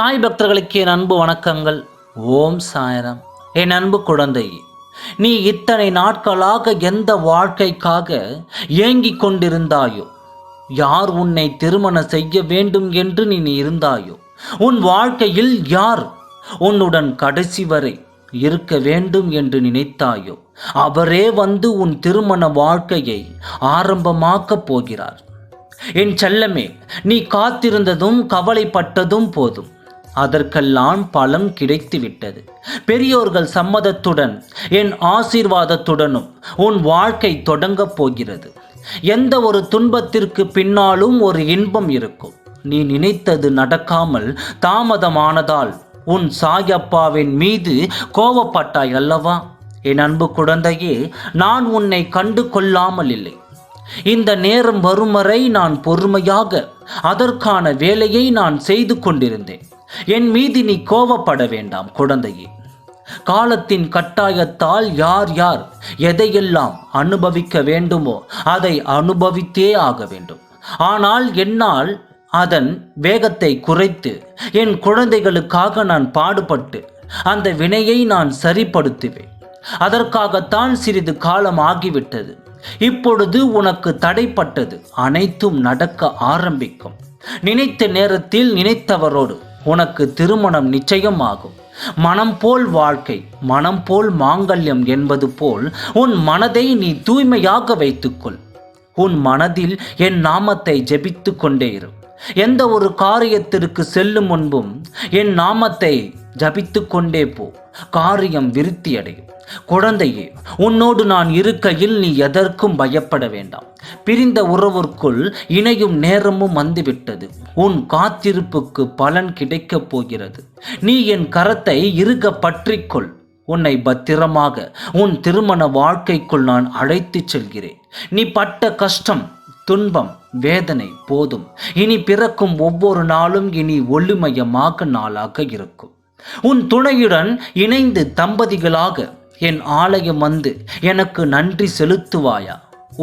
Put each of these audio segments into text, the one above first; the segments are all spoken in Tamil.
சாய் பக்தர்களுக்கு என் அன்பு வணக்கங்கள். ஓம் சாய்ராம். என் அன்பு குழந்தை, நீ இத்தனை நாட்களாக எந்த வாழ்க்கைக்காக ஏங்கிக் கொண்டிருந்தாயோ, யார் உன்னை திருமணம் செய்ய வேண்டும் என்று நீ இருந்தாயோ, உன் வாழ்க்கையில் யார் உன்னுடன் கடைசி வரை இருக்க வேண்டும் என்று நினைத்தாயோ, அவரே வந்து உன் திருமண வாழ்க்கையை ஆரம்பமாக்கப் போகிறார். என் செல்லமே, நீ காத்திருந்ததும் கவலைப்பட்டதும் போதும். அதற்கெல்லாம் பலன் கிடைத்துவிட்டது. பெரியோர்கள் சம்மதத்துடன் என் ஆசீர்வாதத்துடனும் உன் வாழ்க்கை தொடங்கப் போகிறது. எந்த ஒரு துன்பத்திற்கு பின்னாலும் ஒரு இன்பம் இருக்கும். நீ நினைத்தது நடக்காமல் தாமதமானதால் உன் சாயப்பாவின் மீது கோபப்பட்டாய் அல்லவா? என் அன்பு குழந்தையே, நான் உன்னை கண்டு கொள்ளாமல் இல்லை. இந்த நேரம் வரும் வரை நான் பொறுமையாக அதற்கான வேலையை நான் செய்து கொண்டிருந்தேன். என் மீது நீ கோபப்பட வேண்டாம் குழந்தையே. காலத்தின் கட்டாயத்தால் யார் யார் எதையெல்லாம் அனுபவிக்க வேண்டுமோ அதை அனுபவித்தே ஆக வேண்டும். ஆனால் என்னால் அதன் வேகத்தை குறைத்து என் குழந்தைகளுக்காக நான் பாடுபட்டு அந்த வினையை நான் சரிப்படுத்துவேன். அதற்காகத்தான் சிறிது காலம் ஆகிவிட்டது. இப்பொழுது உனக்கு தடைப்பட்டது அனைத்தும் நடக்க ஆரம்பிக்கும். நினைத்த நேரத்தில் நினைத்தவரோடு உனக்கு திருமணம் நிச்சயமாகும். மனம் போல் வாழ்க்கை, மனம் போல் மாங்கல்யம் என்பது போல் உன் மனதை நீ தூய்மையாக வைத்துக்கொள். உன் மனதில் என் நாமத்தை ஜெபித்து கொண்டே இரு. எந்த ஒரு காரியத்திற்கு செல்லும் முன்பும் என் நாமத்தை ஜபித்து கொண்டே போ. காரியம் விருத்தியடையும். குழந்தையே, உன்னோடு நான் இருக்கையில் நீ எதற்கும் பயப்பட வேண்டாம். பிரிந்த உறவிற்குள் இணையும் நேரமும் வந்துவிட்டது. உன் காத்திருப்புக்கு பலன் கிடைக்கப் போகிறது. நீ என் கரத்தை இறுக பற்றிக்கொள். உன்னை பத்திரமாக உன் திருமண வாழ்க்கைக்குள் நான் அழைத்துச் செல்கிறேன். நீ பட்ட கஷ்டம், துன்பம், வேதனை போதும். இனி பிறக்கும் ஒவ்வொரு நாளும் இனி ஒளிமயமாக நாளாக இருக்கும். உன் துணையுடன் இணைந்து தம்பதிகளாக என் ஆலயம் வந்து எனக்கு நன்றி செலுத்துவாயா?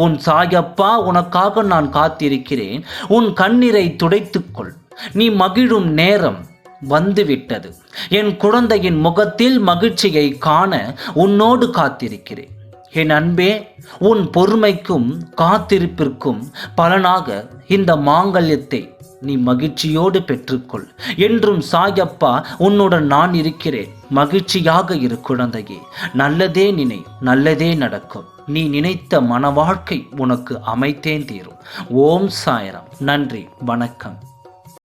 உன் சாயப்பா உனக்காக நான் காத்திருக்கிறேன். உன் கண்ணீரை துடைத்துக்கொள். நீ மகிழும் நேரம் வந்துவிட்டது. என் குழந்தையின் முகத்தில் மகிழ்ச்சியை காண உன்னோடு காத்திருக்கிறேன். என் அன்பே, உன் பொறுமைக்கும் காத்திருப்பிற்கும் பலனாக இந்த மாங்கல்யத்தை நீ மகிழ்ச்சியோடு பெற்றுக்கொள். என்றும் சாயப்பா உன்னுடன் நான் இருக்கிறேன். மகிழ்ச்சியாக இரு குழந்தையே. நல்லதே நினை, நல்லதே நடக்கும். நீ நினைத்த மன வாழ்க்கை உனக்கு அமைத்தேன் தீரும். ஓம் சாய்ராம். நன்றி, வணக்கம்.